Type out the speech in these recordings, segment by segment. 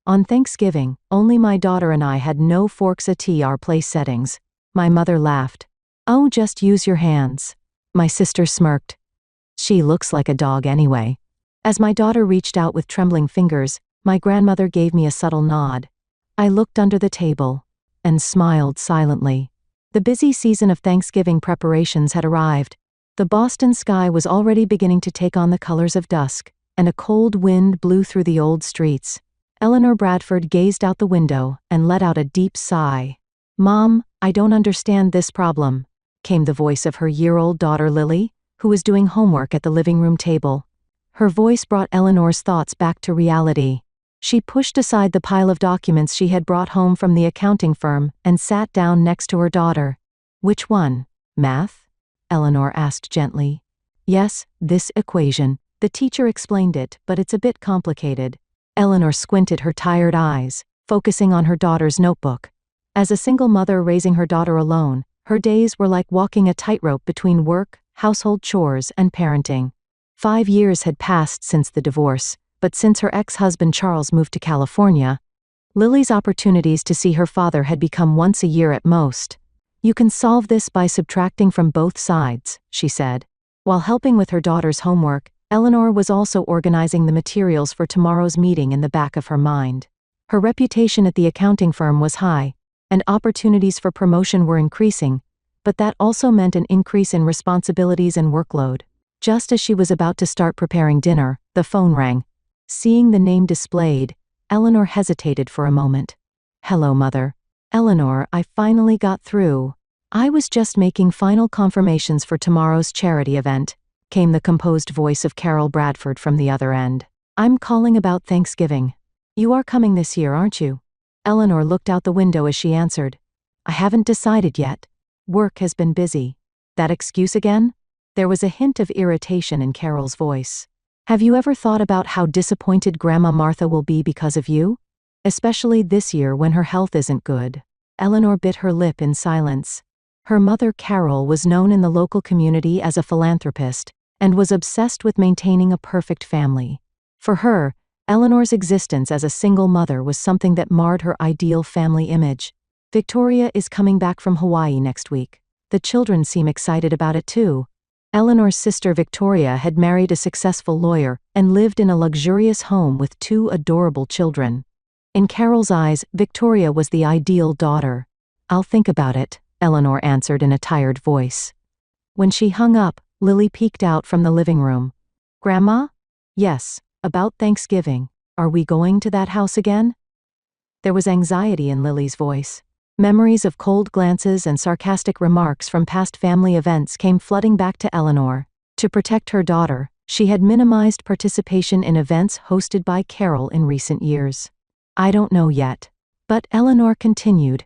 On Thanksgiving, only my daughter and I had no forks at our place settings. My mother laughed. Oh, just use your hands. My sister smirked. She looks like a dog anyway. As my daughter reached out with trembling fingers, my grandmother gave me a subtle nod. I looked under the table and smiled silently. The busy season of Thanksgiving preparations had arrived. The Boston sky was already beginning to take on the colors of dusk, and a cold wind blew through the old streets. Eleanor Bradford gazed out the window and let out a deep sigh. Mom, I don't understand this problem, came the voice of her year-old daughter Lily, who was doing homework at the living room table. Her voice brought Eleanor's thoughts back to reality. She pushed aside the pile of documents she had brought home from the accounting firm and sat down next to her daughter. Which one? Math? Eleanor asked gently. Yes, this equation. The teacher explained it, but it's a bit complicated. Eleanor squinted her tired eyes, focusing on her daughter's notebook. As a single mother raising her daughter alone, her days were like walking a tightrope between work, household chores, and parenting. 5 years had passed since the divorce, but since her ex-husband Charles moved to California, Lily's opportunities to see her father had become once a year at most. You can solve this by subtracting from both sides, she said. While helping with her daughter's homework, Eleanor was also organizing the materials for tomorrow's meeting in the back of her mind. Her reputation at the accounting firm was high, and opportunities for promotion were increasing, but that also meant an increase in responsibilities and workload. Just as she was about to start preparing dinner, the phone rang. Seeing the name displayed, Eleanor hesitated for a moment. Hello, Mother. Eleanor, I finally got through. I was just making final confirmations for tomorrow's charity event, came the composed voice of Carol Bradford from the other end. I'm calling about Thanksgiving. You are coming this year, aren't you? Eleanor looked out the window as she answered. I haven't decided yet. Work has been busy. That excuse again? There was a hint of irritation in Carol's voice. Have you ever thought about how disappointed Grandma Martha will be because of you? Especially this year when her health isn't good. Eleanor bit her lip in silence. Her mother Carol was known in the local community as a philanthropist, and was obsessed with maintaining a perfect family. For her, Eleanor's existence as a single mother was something that marred her ideal family image. Victoria is coming back from Hawaii next week. The children seem excited about it too. Eleanor's sister Victoria had married a successful lawyer and lived in a luxurious home with 2 adorable children. In Carol's eyes, Victoria was the ideal daughter. I'll think about it, Eleanor answered in a tired voice. When she hung up, Lily peeked out from the living room. Grandma? Yes, about Thanksgiving. Are we going to that house again? There was anxiety in Lily's voice. Memories of cold glances and sarcastic remarks from past family events came flooding back to Eleanor. To protect her daughter, she had minimized participation in events hosted by Carol in recent years. I don't know yet. But Eleanor continued,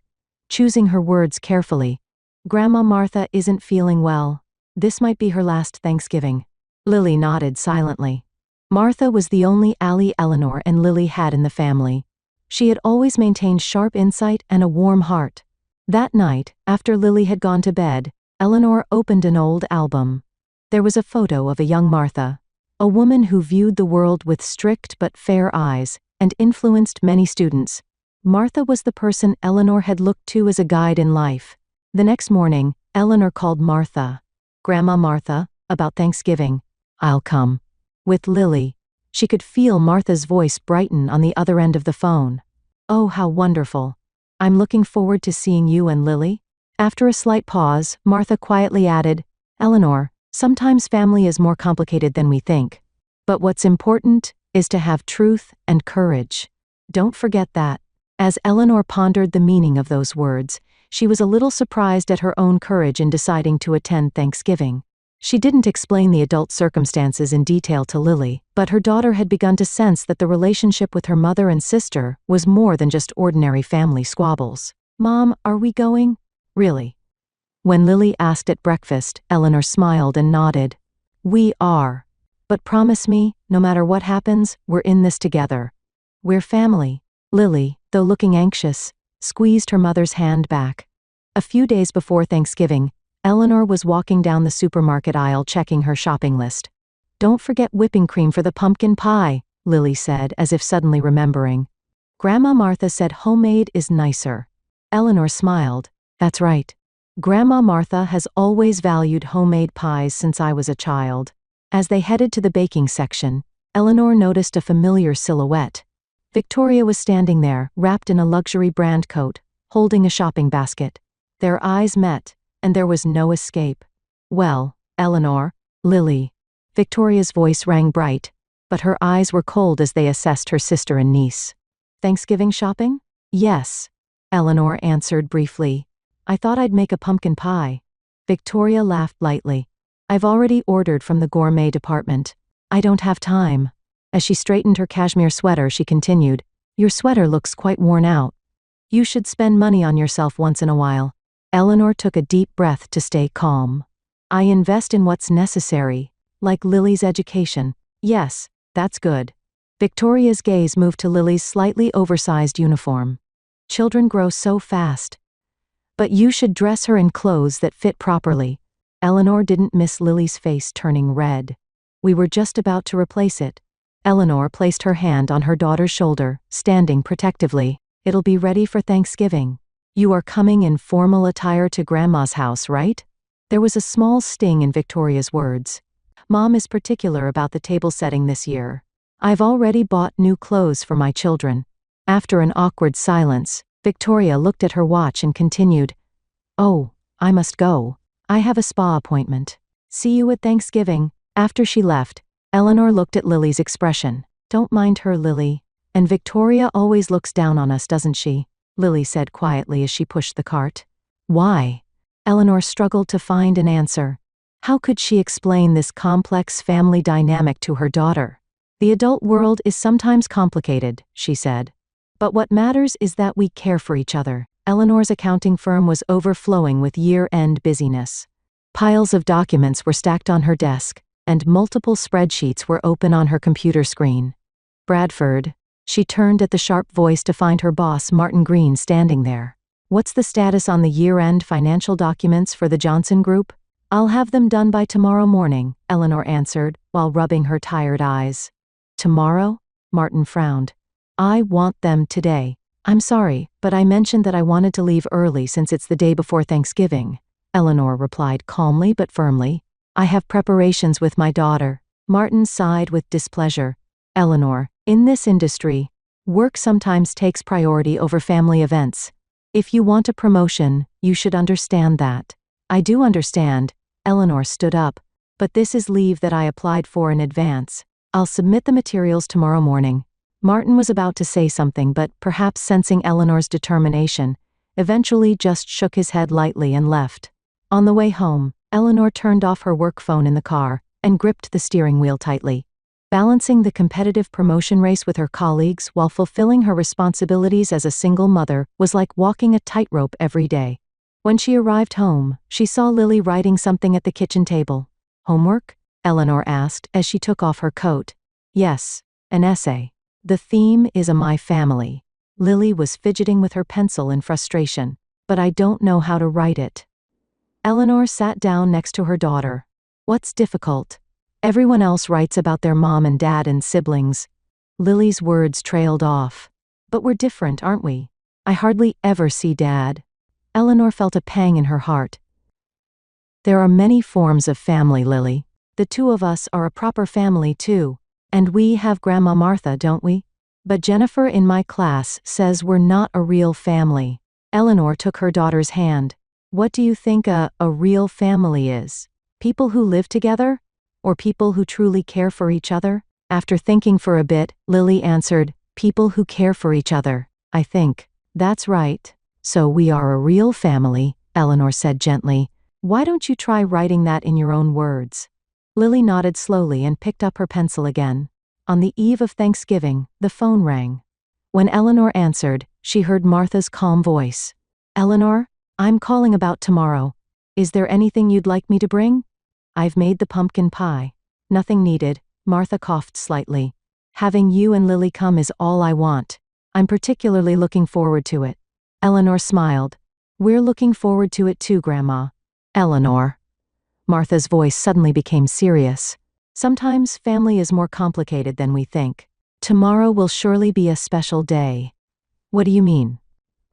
choosing her words carefully. Grandma Martha isn't feeling well. This might be her last Thanksgiving. Lily nodded silently. Martha was the only ally Eleanor and Lily had in the family. She had always maintained sharp insight and a warm heart. That night, after Lily had gone to bed, Eleanor opened an old album. There was a photo of a young Martha, a woman who viewed the world with strict but fair eyes, and influenced many students. Martha was the person Eleanor had looked to as a guide in life. The next morning, Eleanor called Martha. Grandma Martha, about Thanksgiving. I'll come. With Lily. She could feel Martha's voice brighten on the other end of the phone. Oh, how wonderful. I'm looking forward to seeing you and Lily. After a slight pause, Martha quietly added, Eleanor, sometimes family is more complicated than we think. But what's important is to have truth and courage. Don't forget that. As Eleanor pondered the meaning of those words, she was a little surprised at her own courage in deciding to attend Thanksgiving. She didn't explain the adult circumstances in detail to Lily, but her daughter had begun to sense that the relationship with her mother and sister was more than just ordinary family squabbles. Mom, are we going? Really? When Lily asked at breakfast, Eleanor smiled and nodded. We are. But promise me, no matter what happens, we're in this together. We're family. Lily, though looking anxious, squeezed her mother's hand back. A few days before Thanksgiving, Eleanor was walking down the supermarket aisle checking her shopping list. Don't forget whipping cream for the pumpkin pie, Lily said, as if suddenly remembering. Grandma Martha said homemade is nicer. Eleanor smiled. That's right. Grandma Martha has always valued homemade pies since I was a child. As they headed to the baking section, Eleanor noticed a familiar silhouette. Victoria was standing there, wrapped in a luxury brand coat, holding a shopping basket. Their eyes met, and there was no escape. Well, Eleanor, Lily. Victoria's voice rang bright, but her eyes were cold as they assessed her sister and niece. Thanksgiving shopping? Yes. Eleanor answered briefly. I thought I'd make a pumpkin pie. Victoria laughed lightly. I've already ordered from the gourmet department. I don't have time. As she straightened her cashmere sweater, she continued, Your sweater looks quite worn out. You should spend money on yourself once in a while. Eleanor took a deep breath to stay calm. I invest in what's necessary, like Lily's education. Yes, that's good. Victoria's gaze moved to Lily's slightly oversized uniform. Children grow so fast. But you should dress her in clothes that fit properly. Eleanor didn't miss Lily's face turning red. We were just about to replace it. Eleanor placed her hand on her daughter's shoulder, standing protectively. It'll be ready for Thanksgiving. You are coming in formal attire to Grandma's house, right? There was a small sting in Victoria's words. Mom is particular about the table setting this year. I've already bought new clothes for my children. After an awkward silence, Victoria looked at her watch and continued, Oh, I must go. I have a spa appointment. See you at Thanksgiving. After she left, Eleanor looked at Lily's expression. Don't mind her, Lily. And Victoria always looks down on us, doesn't she? Lily said quietly as she pushed the cart. Why? Eleanor struggled to find an answer. How could she explain this complex family dynamic to her daughter? The adult world is sometimes complicated, she said. But what matters is that we care for each other. Eleanor's accounting firm was overflowing with year-end busyness. Piles of documents were stacked on her desk, and multiple spreadsheets were open on her computer screen. Bradford. She turned at the sharp voice to find her boss, Martin Green, standing there. What's the status on the year-end financial documents for the Johnson Group? I'll have them done by tomorrow morning, Eleanor answered, while rubbing her tired eyes. Tomorrow? Martin frowned. I want them today. I'm sorry, but I mentioned that I wanted to leave early since it's the day before Thanksgiving, Eleanor replied calmly but firmly. I have preparations with my daughter. Martin sighed with displeasure. Eleanor, in this industry, work sometimes takes priority over family events. If you want a promotion, you should understand that. I do understand. Eleanor stood up. But this is leave that I applied for in advance. I'll submit the materials tomorrow morning. Martin was about to say something, but perhaps sensing Eleanor's determination, eventually just shook his head lightly and left. On the way home, Eleanor turned off her work phone in the car and gripped the steering wheel tightly. Balancing the competitive promotion race with her colleagues while fulfilling her responsibilities as a single mother was like walking a tightrope every day. When she arrived home, she saw Lily writing something at the kitchen table. Homework? Eleanor asked as she took off her coat. Yes, an essay. The theme is my family. Lily was fidgeting with her pencil in frustration. But I don't know how to write it. Eleanor sat down next to her daughter. What's difficult? Everyone else writes about their mom and dad and siblings. Lily's words trailed off. But we're different, aren't we? I hardly ever see Dad. Eleanor felt a pang in her heart. There are many forms of family, Lily. The two of us are a proper family too. And we have Grandma Martha, don't we? But Jennifer in my class says we're not a real family. Eleanor took her daughter's hand. What do you think a real family is? People who live together? Or people who truly care for each other? After thinking for a bit, Lily answered, people who care for each other, I think. That's right. So we are a real family, Eleanor said gently. Why don't you try writing that in your own words? Lily nodded slowly and picked up her pencil again. On the eve of Thanksgiving, the phone rang. When Eleanor answered, she heard Martha's calm voice. Eleanor, I'm calling about tomorrow. Is there anything you'd like me to bring? I've made the pumpkin pie. Nothing needed, Martha coughed slightly. Having you and Lily come is all I want. I'm particularly looking forward to it. Eleanor smiled. We're looking forward to it too, Grandma. Eleanor. Martha's voice suddenly became serious. Sometimes family is more complicated than we think. Tomorrow will surely be a special day. What do you mean?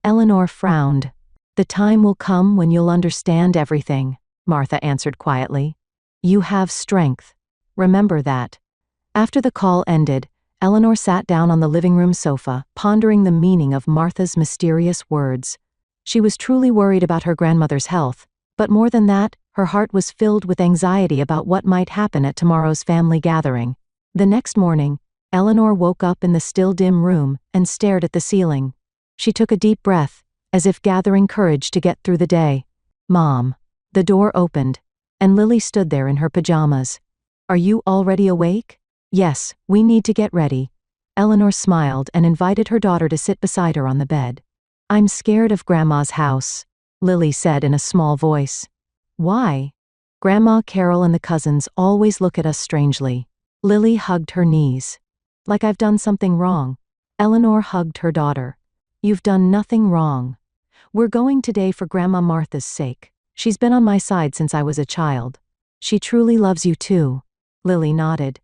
Eleanor frowned. The time will come when you'll understand everything, Martha answered quietly. You have strength. Remember that. After the call ended, Eleanor sat down on the living room sofa, pondering the meaning of Martha's mysterious words. She was truly worried about her grandmother's health, but more than that, her heart was filled with anxiety about what might happen at tomorrow's family gathering. The next morning, Eleanor woke up in the still dim room and stared at the ceiling. She took a deep breath, as if gathering courage to get through the day. Mom. The door opened, and Lily stood there in her pajamas. Are you already awake? Yes, we need to get ready. Eleanor smiled and invited her daughter to sit beside her on the bed. I'm scared of Grandma's house, Lily said in a small voice. Why? Grandma, Carol, and the cousins always look at us strangely. Lily hugged her knees. Like I've done something wrong. Eleanor hugged her daughter. You've done nothing wrong. We're going today for Grandma Martha's sake. She's been on my side since I was a child. She truly loves you too. Lily nodded.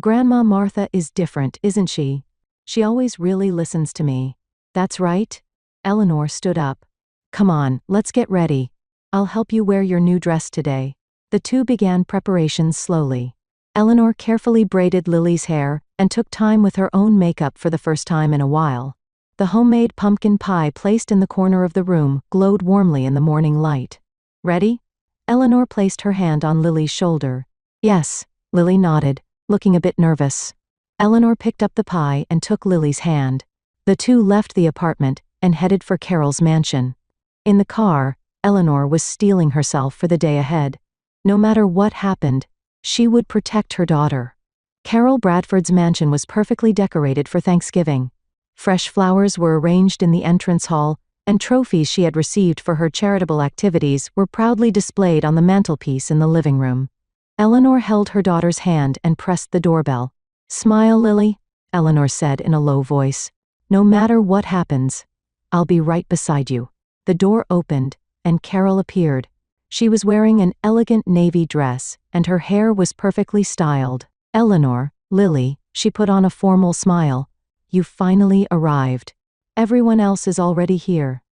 Grandma Martha is different, isn't she? She always really listens to me. That's right. Eleanor stood up. Come on, let's get ready. I'll help you wear your new dress today. The two began preparations slowly. Eleanor carefully braided Lily's hair and took time with her own makeup for the first time in a while. The homemade pumpkin pie placed in the corner of the room glowed warmly in the morning light. Ready? Eleanor placed her hand on Lily's shoulder. Yes, Lily nodded, looking a bit nervous. Eleanor picked up the pie and took Lily's hand. The two left the apartment and headed for Carol's mansion. In the car, Eleanor was steeling herself for the day ahead. No matter what happened, she would protect her daughter. Carol Bradford's mansion was perfectly decorated for Thanksgiving. Fresh flowers were arranged in the entrance hall, and trophies she had received for her charitable activities were proudly displayed on the mantelpiece in the living room. Eleanor held her daughter's hand and pressed the doorbell. Smile, Lily, Eleanor said in a low voice. No matter what happens, I'll be right beside you. The door opened, and Carol appeared. She was wearing an elegant navy dress, and her hair was perfectly styled. Eleanor, Lily, she put on a formal smile. You finally arrived. Everyone else is already here.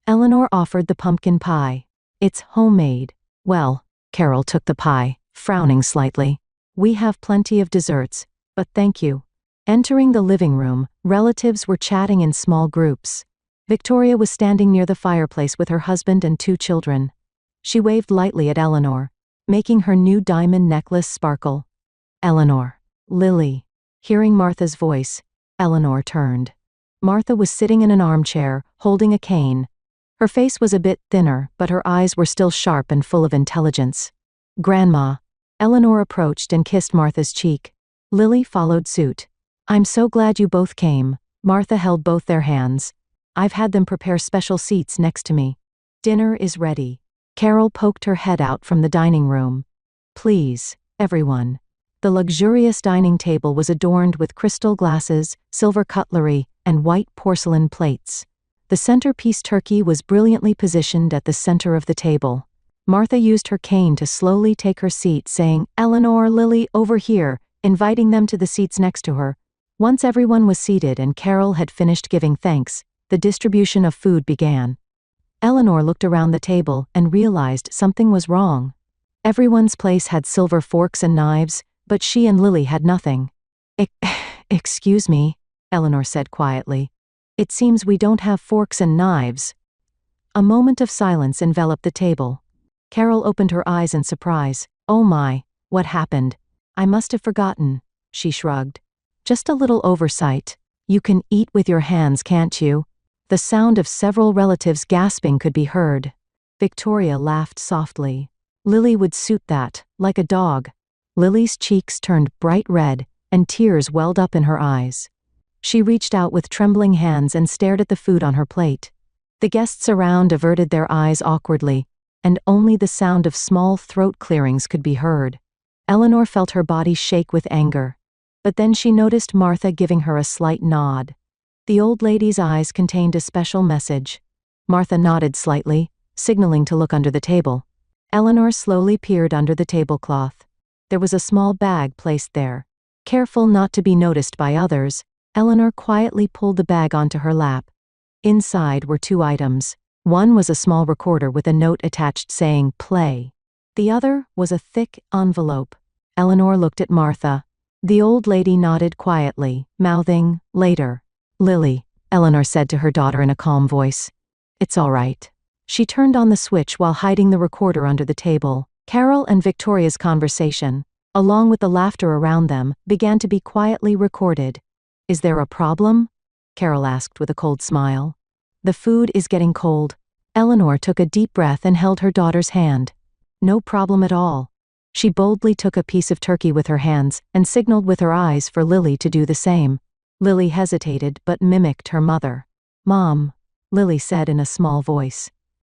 Eleanor offered the pumpkin pie. It's homemade. Well, Carol took the pie, frowning slightly. We have plenty of desserts, but thank you. Entering the living room, relatives were chatting in small groups. Victoria was standing near the fireplace with her husband and two children. She waved lightly at Eleanor, making her new diamond necklace sparkle. Eleanor. Lily. Hearing Martha's voice, Eleanor turned. Martha was sitting in an armchair, holding a cane. Her face was a bit thinner, but her eyes were still sharp and full of intelligence. Grandma. Eleanor approached and kissed Martha's cheek. Lily followed suit. I'm so glad you both came. Martha held both their hands. I've had them prepare special seats next to me. Dinner is ready. Carol poked her head out from the dining room. Please, everyone. The luxurious dining table was adorned with crystal glasses, silver cutlery, and white porcelain plates. The centerpiece turkey was brilliantly positioned at the center of the table. Martha used her cane to slowly take her seat, saying, Eleanor, Lily, over here, inviting them to the seats next to her. Once everyone was seated and Carol had finished giving thanks, the distribution of food began. Eleanor looked around the table and realized something was wrong. Everyone's place had silver forks and knives, but she and Lily had nothing. Excuse me, Eleanor said quietly. It seems we don't have forks and knives. A moment of silence enveloped the table. Carol opened her eyes in surprise. Oh my, what happened? I must have forgotten, she shrugged. Just a little oversight. You can eat with your hands, can't you? The sound of several relatives gasping could be heard. Victoria laughed softly. Lily would suit that, like a dog. Lily's cheeks turned bright red, and tears welled up in her eyes. She reached out with trembling hands and stared at the food on her plate. The guests around averted their eyes awkwardly, and only the sound of small throat clearings could be heard. Eleanor felt her body shake with anger. But then she noticed Martha giving her a slight nod. The old lady's eyes contained a special message. Martha nodded slightly, signaling to look under the table. Eleanor slowly peered under the tablecloth. There was a small bag placed there. Careful not to be noticed by others, Eleanor quietly pulled the bag onto her lap. Inside were 2 items. One was a small recorder with a note attached saying, "Play." The other was a thick envelope. Eleanor looked at Martha. The old lady nodded quietly, mouthing, "Later." "Lily," Eleanor said to her daughter in a calm voice. "It's all right." She turned on the switch while hiding the recorder under the table. Carol and Victoria's conversation, along with the laughter around them, began to be quietly recorded. "Is there a problem?" Carol asked with a cold smile. "The food is getting cold." Eleanor took a deep breath and held her daughter's hand. "No problem at all." She boldly took a piece of turkey with her hands and signaled with her eyes for Lily to do the same. Lily hesitated but mimicked her mother. "Mom," Lily said in a small voice.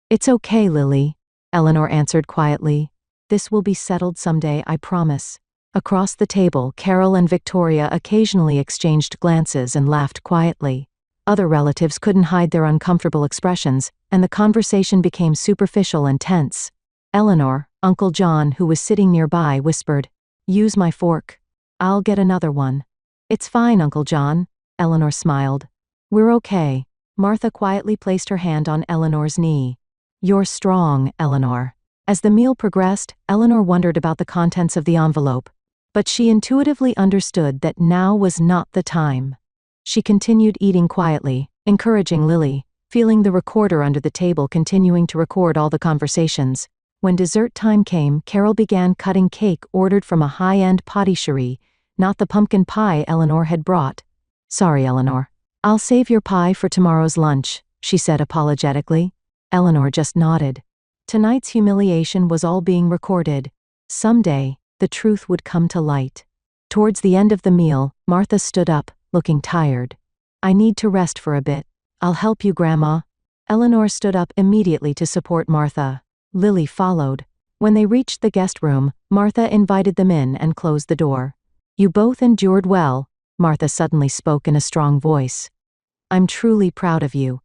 "It's okay, Lily," Eleanor answered quietly. "This will be settled someday, I promise." Across the table, Carol and Victoria occasionally exchanged glances and laughed quietly. Other relatives couldn't hide their uncomfortable expressions, and the conversation became superficial and tense. Eleanor, Uncle John, who was sitting nearby, whispered, "Use my fork. I'll get another one." "It's fine, Uncle John," Eleanor smiled. "We're okay." Martha quietly placed her hand on Eleanor's knee. "You're strong, Eleanor." As the meal progressed, Eleanor wondered about the contents of the envelope, but she intuitively understood that now was not the time. She continued eating quietly, encouraging Lily, feeling the recorder under the table continuing to record all the conversations. When dessert time came, Carol began cutting cake ordered from a high-end patisserie, not the pumpkin pie Eleanor had brought. "Sorry, Eleanor. I'll save your pie for tomorrow's lunch," she said apologetically. Eleanor just nodded. Tonight's humiliation was all being recorded. Someday, the truth would come to light. Towards the end of the meal, Martha stood up, looking tired. "I need to rest for a bit. I'll help you, Grandma." Eleanor stood up immediately to support Martha. Lily followed. When they reached the guest room, Martha invited them in and closed the door. "You both endured well," Martha suddenly spoke in a strong voice. "I'm truly proud of you."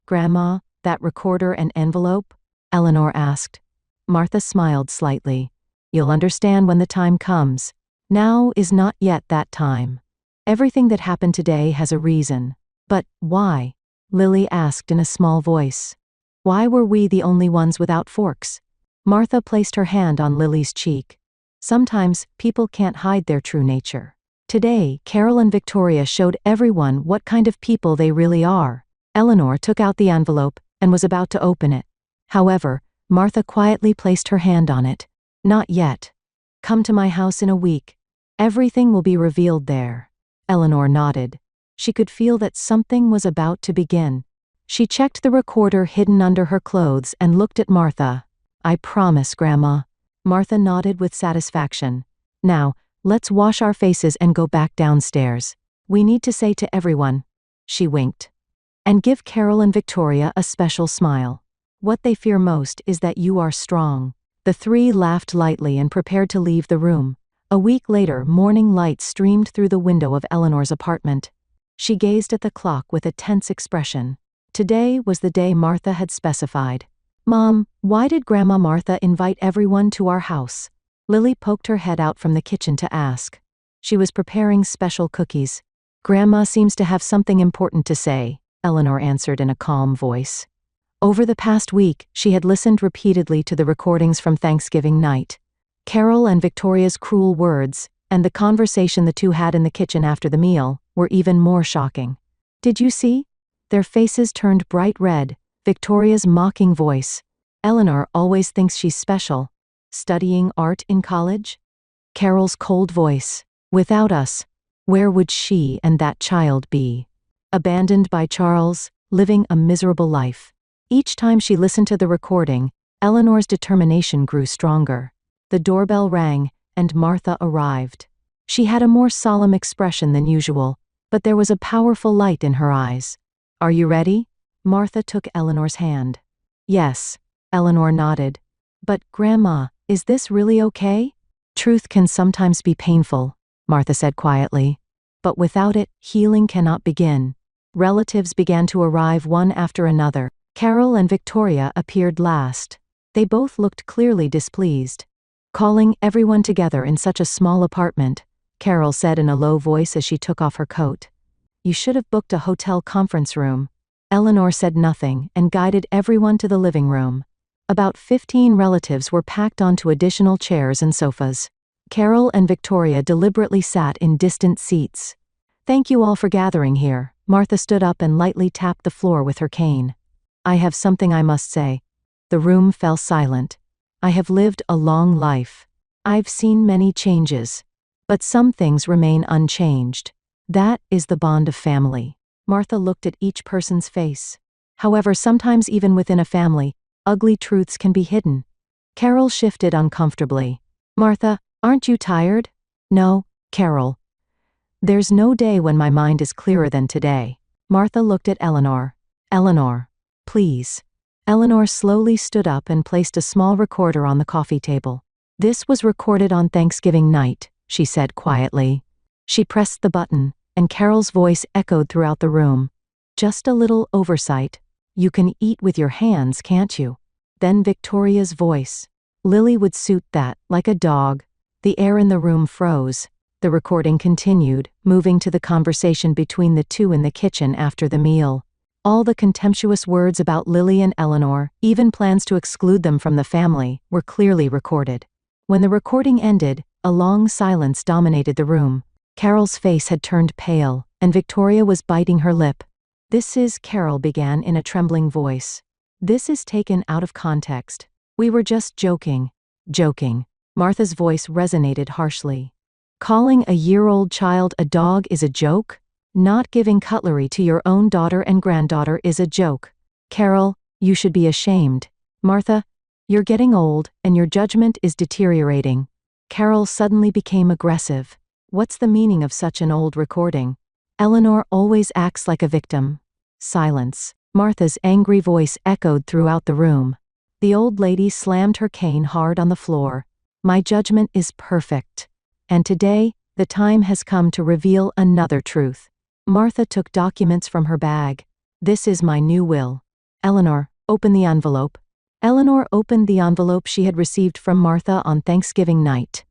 "Grandma, that recorder and envelope?" Eleanor asked. Martha smiled slightly. "You'll understand when the time comes. Now is not yet that time. Everything that happened today has a reason." "But why?" Lily asked in a small voice. "Why were we the only ones without forks?" Martha placed her hand on Lily's cheek. "Sometimes, people can't hide their true nature. Today, Carol and Victoria showed everyone what kind of people they really are." Eleanor took out the envelope and was about to open it. However, Martha quietly placed her hand on it. "Not yet. Come to my house in a week. Everything will be revealed there." Eleanor nodded. She could feel that something was about to begin. She checked the recorder hidden under her clothes and looked at Martha. "I promise, Grandma." Martha nodded with satisfaction. "Now, let's wash our faces and go back downstairs. We need to say to everyone," she winked, "and give Carol and Victoria a special smile. What they fear most is that you are strong." The 3 laughed lightly and prepared to leave the room. A week later, morning light streamed through the window of Eleanor's apartment. She gazed at the clock with a tense expression. Today was the day Martha had specified. "Mom, why did Grandma Martha invite everyone to our house?" Lily poked her head out from the kitchen to ask. "She was preparing special cookies." "Grandma seems to have something important to say," Eleanor answered in a calm voice. Over the past week, she had listened repeatedly to the recordings from Thanksgiving night. Carol and Victoria's cruel words, and the conversation the 2 had in the kitchen after the meal, were even more shocking. "Did you see? Their faces turned bright red." Victoria's mocking voice. "Eleanor always thinks she's special. Studying art in college?" Carol's cold voice. "Without us, where would she and that child be? Abandoned by Charles, living a miserable life." Each time she listened to the recording, Eleanor's determination grew stronger. The doorbell rang, and Martha arrived. She had a more solemn expression than usual, but there was a powerful light in her eyes. "Are you ready?" Martha took Eleanor's hand. "Yes," Eleanor nodded. "But, Grandma, is this really okay?" "Truth can sometimes be painful," Martha said quietly. "But without it, healing cannot begin." Relatives began to arrive one after another. Carol and Victoria appeared last. They both looked clearly displeased. "Calling everyone together in such a small apartment," Carol said in a low voice as she took off her coat. You should have booked a hotel conference room. Eleanor said nothing and guided everyone to the living room. About 15 relatives were packed onto additional chairs and sofas. Carol and Victoria deliberately sat in distant seats. Thank you all for gathering here. Martha stood up and lightly tapped the floor with her cane. I have something I must say. The room fell silent. I have lived a long life. I've seen many changes. But some things remain unchanged. That is the bond of family. Martha looked at each person's face. However, sometimes even within a family, ugly truths can be hidden. Carol shifted uncomfortably. Martha, aren't you tired? No, Carol. There's no day when my mind is clearer than today. Martha looked at Eleanor. Eleanor, please. Eleanor slowly stood up and placed a small recorder on the coffee table. This was recorded on Thanksgiving night, she said quietly. She pressed the button, and Carol's voice echoed throughout the room. Just a little oversight. You can eat with your hands, can't you? Then Victoria's voice. Lily would suit that, like a dog. The air in the room froze. The recording continued, moving to the conversation between the two in the kitchen after the meal. All the contemptuous words about Lily and Eleanor, even plans to exclude them from the family, were clearly recorded. When the recording ended, a long silence dominated the room. Carol's face had turned pale, and Victoria was biting her lip. This is, Carol began in a trembling voice. This is taken out of context. We were just joking. Joking. Martha's voice resonated harshly. Calling a year-old child a dog is a joke? Not giving cutlery to your own daughter and granddaughter is a joke. Carol, you should be ashamed. Martha, you're getting old, and your judgment is deteriorating. Carol suddenly became aggressive. What's the meaning of such an old recording? Eleanor always acts like a victim. Silence. Martha's angry voice echoed throughout the room. The old lady slammed her cane hard on the floor. My judgment is perfect. And today, the time has come to reveal another truth. Martha took documents from her bag. This is my new will. Eleanor, open the envelope. Eleanor opened the envelope she had received from Martha on Thanksgiving night.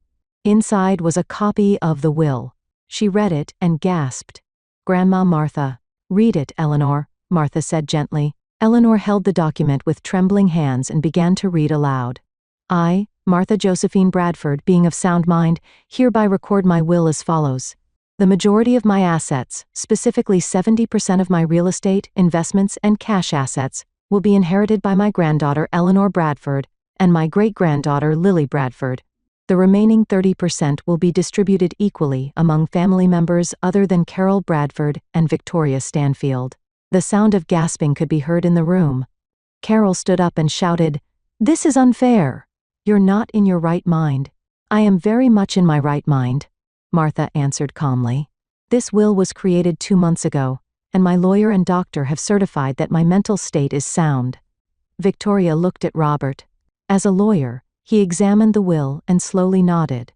Inside was a copy of the will. She read it and gasped. Grandma Martha. Read it, Eleanor, Martha said gently. Eleanor held the document with trembling hands and began to read aloud. I, Martha Josephine Bradford, being of sound mind, hereby record my will as follows. The majority of my assets, specifically 70% of my real estate, investments, and cash assets, will be inherited by my granddaughter Eleanor Bradford and my great-granddaughter Lily Bradford. The remaining 30% will be distributed equally among family members other than Carol Bradford and Victoria Stanfield. The sound of gasping could be heard in the room. Carol stood up and shouted, "This is unfair. You're not in your right mind." "I am very much in my right mind," Martha answered calmly. "This will was created 2 months ago, and my lawyer and doctor have certified that my mental state is sound." Victoria looked at Robert. As a lawyer, he examined the will and slowly nodded.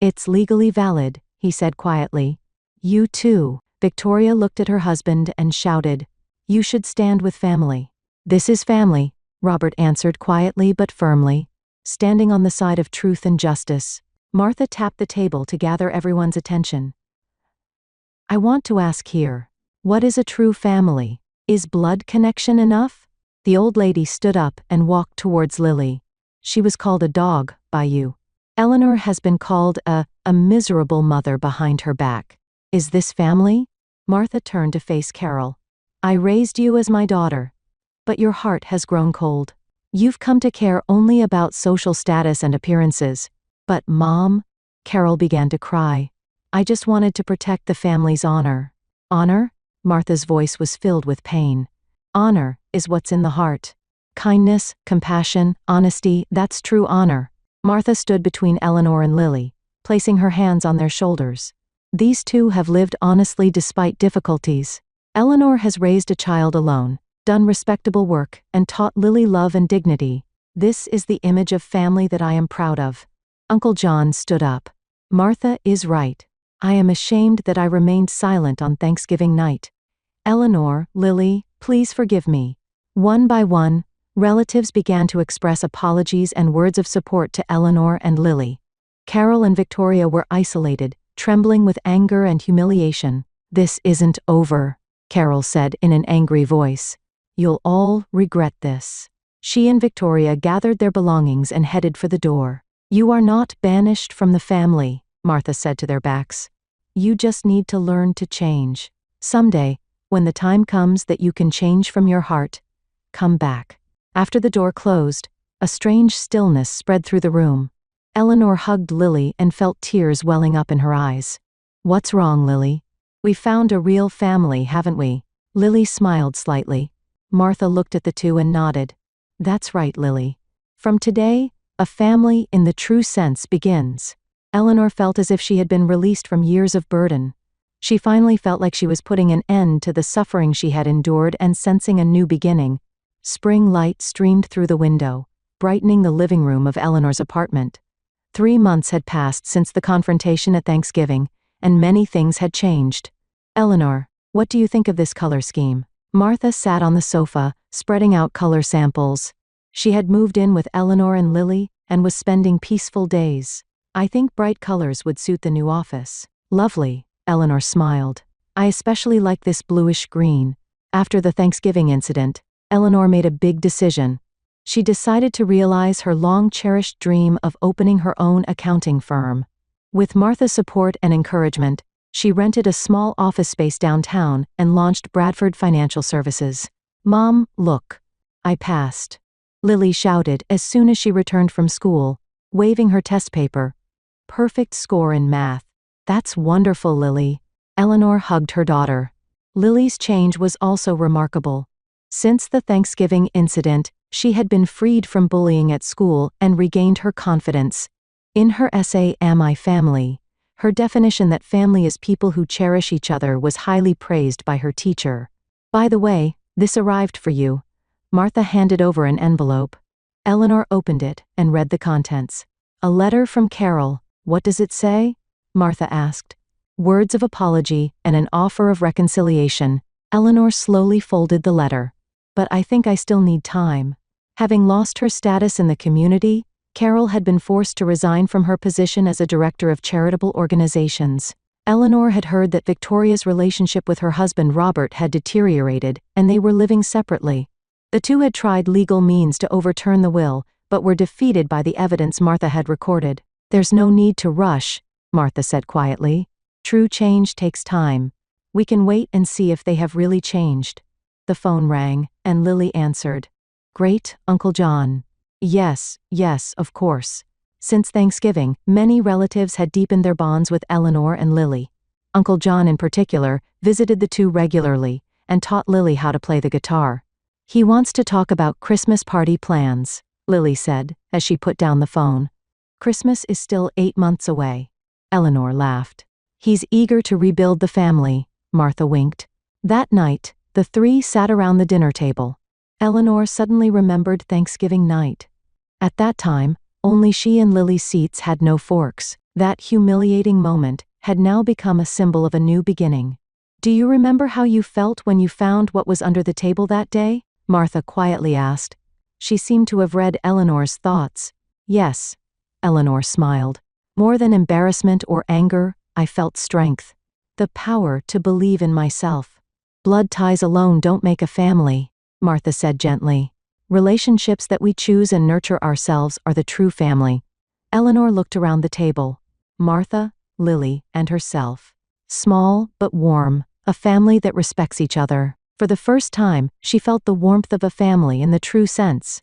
"It's legally valid," he said quietly. "You too." Victoria looked at her husband and shouted, "You should stand with family." "This is family," Robert answered quietly but firmly, standing on the side of truth and justice. Martha tapped the table to gather everyone's attention. "I want to ask here, what is a true family? Is blood connection enough?" The old lady stood up and walked towards Lily. "She was called a dog by you. Eleanor has been called a miserable mother behind her back. Is this family?" Martha turned to face Carol. "I raised you as my daughter, but your heart has grown cold. You've come to care only about social status and appearances. But, Mom," Carol began to cry, "I just wanted to protect the family's honor." "Honor?" Martha's voice was filled with pain. "Honor is what's in the heart. Kindness, compassion, honesty, that's true honor." Martha stood between Eleanor and Lily, placing her hands on their shoulders. These two have lived honestly despite difficulties. Eleanor has raised a child alone, done respectable work, and taught Lily love and dignity. This is the image of family that I am proud of. Uncle John stood up. "Martha is right. I am ashamed that I remained silent on Thanksgiving night. Eleanor, Lily, please forgive me." One by one, relatives began to express apologies and words of support to Eleanor and Lily. Carol and Victoria were isolated, trembling with anger and humiliation. "This isn't over," Carol said in an angry voice. "You'll all regret this." She and Victoria gathered their belongings and headed for the door. "You are not banished from the family," Martha said to their backs. "You just need to learn to change. Someday, when the time comes that you can change from your heart, come back." After the door closed, a strange stillness spread through the room. Eleanor hugged Lily and felt tears welling up in her eyes. "What's wrong, Lily? We've found a real family, haven't we?" Lily smiled slightly. Martha looked at the two and nodded. "That's right, Lily. From today, a family in the true sense begins." Eleanor felt as if she had been released from years of burden. She finally felt like she was putting an end to the suffering she had endured and sensing a new beginning. Spring light streamed through the window, brightening the living room of Eleanor's apartment. 3 months had passed since the confrontation at Thanksgiving, and many things had changed. "Eleanor, what do you think of this color scheme?" Martha sat on the sofa, spreading out color samples. She had moved in with Eleanor and Lily, and was spending peaceful days. "I think bright colors would suit the new office." "Lovely," Eleanor smiled. "I especially like this bluish green." After the Thanksgiving incident, Eleanor made a big decision. She decided to realize her long-cherished dream of opening her own accounting firm. With Martha's support and encouragement, she rented a small office space downtown and launched Bradford Financial Services. "Mom, look. I passed," Lily shouted as soon as she returned from school, waving her test paper. "Perfect score in math." "That's wonderful, Lily." Eleanor hugged her daughter. Lily's change was also remarkable. Since the Thanksgiving incident, she had been freed from bullying at school and regained her confidence. In her essay, "Am I Family?" her definition that family is people who cherish each other was highly praised by her teacher. "By the way, this arrived for you." Martha handed over an envelope. Eleanor opened it and read the contents. "A letter from Carol. What does it say?" Martha asked. "Words of apology and an offer of reconciliation." Eleanor slowly folded the letter. "But I think I still need time." Having lost her status in the community, Carol had been forced to resign from her position as a director of charitable organizations. Eleanor had heard that Victoria's relationship with her husband Robert had deteriorated, and they were living separately. The two had tried legal means to overturn the will, but were defeated by the evidence Martha had recorded. "There's no need to rush," Martha said quietly. "True change takes time. We can wait and see if they have really changed." The phone rang, and Lily answered. "Great, Uncle John." Yes, of course. Since Thanksgiving, many relatives had deepened their bonds with Eleanor and Lily. Uncle John in particular visited the two regularly, and taught Lily how to play the guitar. "He wants to talk about Christmas party plans," Lily said, as she put down the phone. "Christmas is still 8 months away." Eleanor laughed. "He's eager to rebuild the family," Martha winked. That night, the three sat around the dinner table. Eleanor suddenly remembered Thanksgiving night. At that time, only she and Lily's seats had no forks. That humiliating moment had now become a symbol of a new beginning. "Do you remember how you felt when you found what was under the table that day?" Martha quietly asked. She seemed to have read Eleanor's thoughts. "Yes," Eleanor smiled. "More than embarrassment or anger, I felt strength. The power to believe in myself." "Blood ties alone don't make a family," Martha said gently. "Relationships that we choose and nurture ourselves are the true family." Eleanor looked around the table. Martha, Lily, and herself. Small but warm, a family that respects each other. For the first time, she felt the warmth of a family in the true sense.